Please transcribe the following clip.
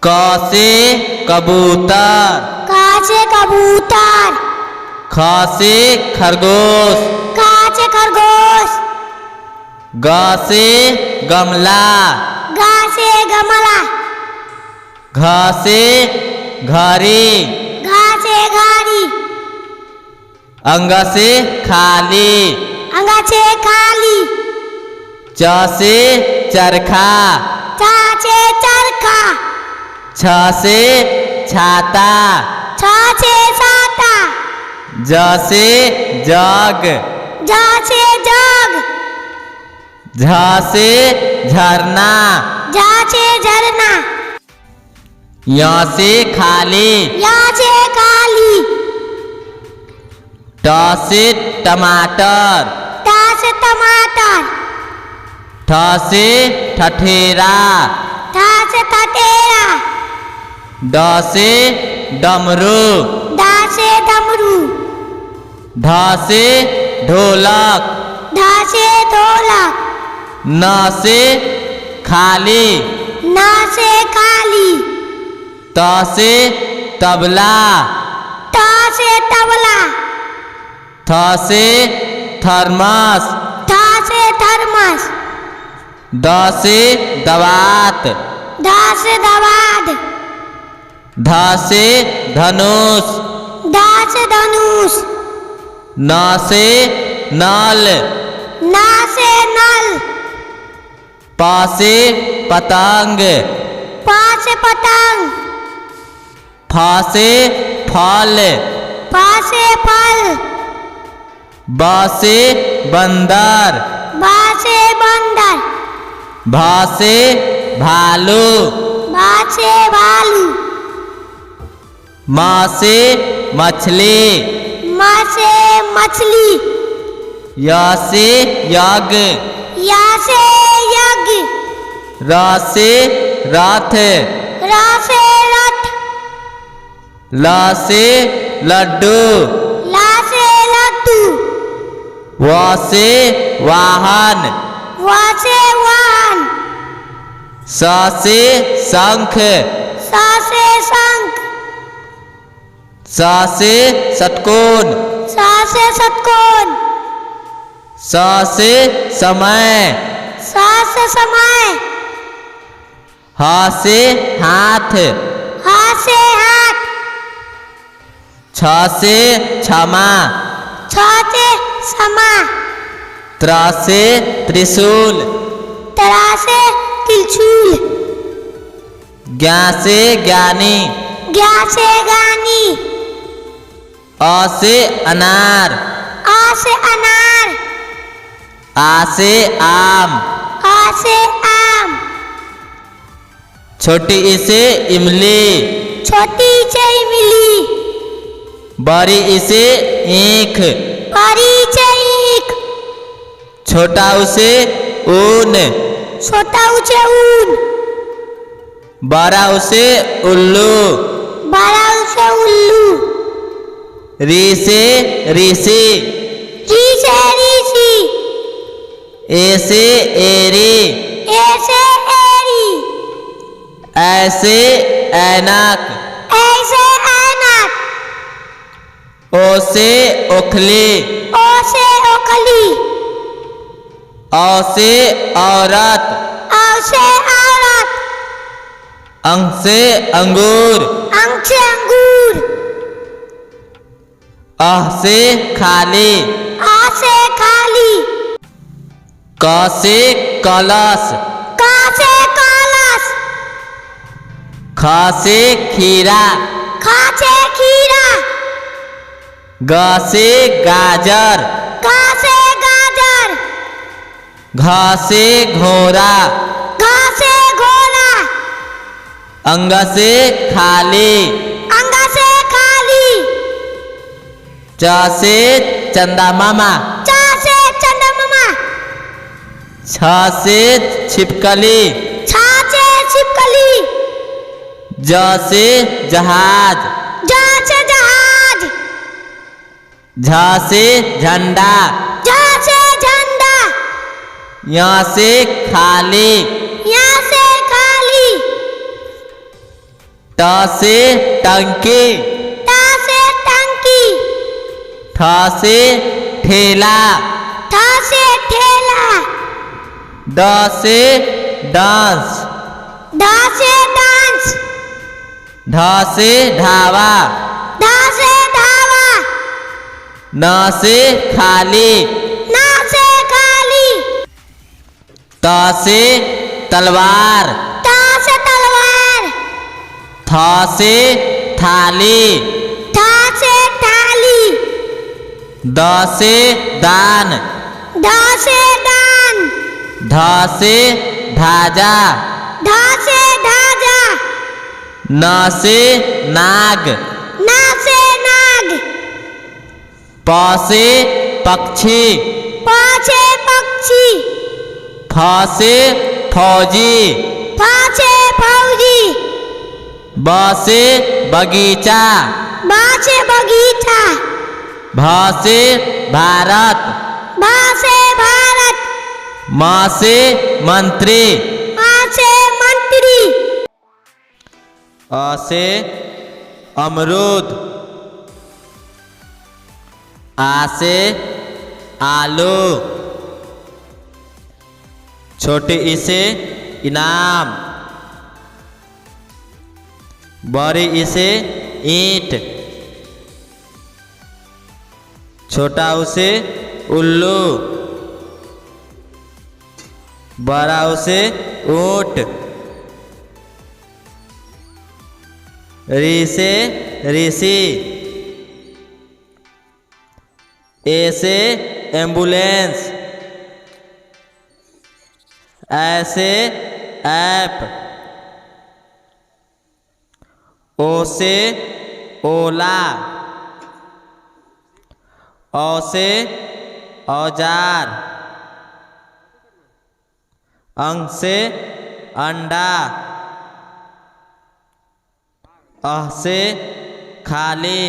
क से कबूतर, क से कबूतर। ख से खरगोश, ख से खरगोश। ग से गमला, ग से गमला। घ से घड़ी, घ से घड़ी। अंग से खाली, अंग से खाली। च से चरखा, च से चरखा। छ से छाता, छ से छाता। ज से जग, ज से जग। झ से झरना, झ से झरना। य से खाली, य से खाली। ट से टमाटर, ट से टमाटर। ठ से ठठेरा, ठ से ठठेरा। ड से डमरू, ड से डमरू। ढ से ढोलक, ढ से ढोलक। न से खाली, न से खाली। त से तबला, त से तबला। थ से थर्मस, थ से थर्मस। द से दवात, ध से दवात। ध से धनुष, ध से धनुष। न से नल, न से नल। प से पतंग, प से पतंग। फ से फल, फ से फल। ब से बंदर, ब से बंदर। भ से भालू, भ से भालू। म से मछली, म से मछली। य से यज्ञ, य से यज्ञ। र से रथ, र से रथ। ल से लड्डू, ल से लड्डू। व से वाहन, व से वाहन। स से शंख, स से शंख। स से षटकोण, स से षटकोण। स से समय, स से समय। ह से हाथ, ह से हाथ। छ से क्षमा, छ से क्षमा। त्र से त्रिशूल, त्र से त्रिशूल। ज्ञ से ज्ञानी, ज्ञ से ज्ञानी। अ से अनार, अ से अनार। आ से आम, आ से आम। छोटी ई से इमली, छोटी से इमली। बड़ी ई से ईख, बड़ी से ईख। छोटा ऊ से ऊन, छोटा ऊ से ऊन। बड़ा ऊ से उल्लू, बड़ा ऊ से उल्लू। री से ऋषि, री से ऋषि। ए से एरी, ए से एरी। ऐ से ऐनक, ऐसे ऐनक। ओ से ओखली, ओ से ओखली। औ से औरत, औ से औरत। अंग से अंगूर, अंग से अंगूर। अह से खाली, आ से खाली। क से कलश, क से कलश। ख से खीरा, ख से खीरा। ग से गाजर, ग से गाजर। घ से घोड़ा, घ से घोड़ा। अंग से खाली, अंग से खाली। च से चंदा मामा, च से चंद्रमा। छ से छिपकली, छ से छिपकली। ज से जहाज, ज से जहाज। झ से झंडा, झ से झंडा। यहाँ से खाली, यहाँ से खाली। ट से टंकी, ट से टंकी, ठ से ठेला, ठ से ठेला, ड से डांस, ढ से डांस, ढ से ढाबा, ढ से ढाबा, न से खाली, न से खाली, त से तलवार, त से तलवार, थ से थाली, थ से थाली, द से दान, ध से दान, ध से ढाजा, ध से ढाजा, न से नाग, न से नाग, प से पक्षी, प से पक्षी, फ से फौजी, फ से फौजी, ब से बगीचा, ब से बगीचा, भ से भारत, भ से भारत, म से मंत्री, म से मंत्री, अ से अमरूद, आ से आलू, छोटी ई से इनाम, बड़ी ई से ईंट, छोटा ऊ से उल्लू, बड़ा ऊ से ऊंट, री से ऋषि, ए से एम्बुलेंस, ऐसे ऐप, ओ से ओला, औ से औजार, अंग से अंडा, अह से खाली,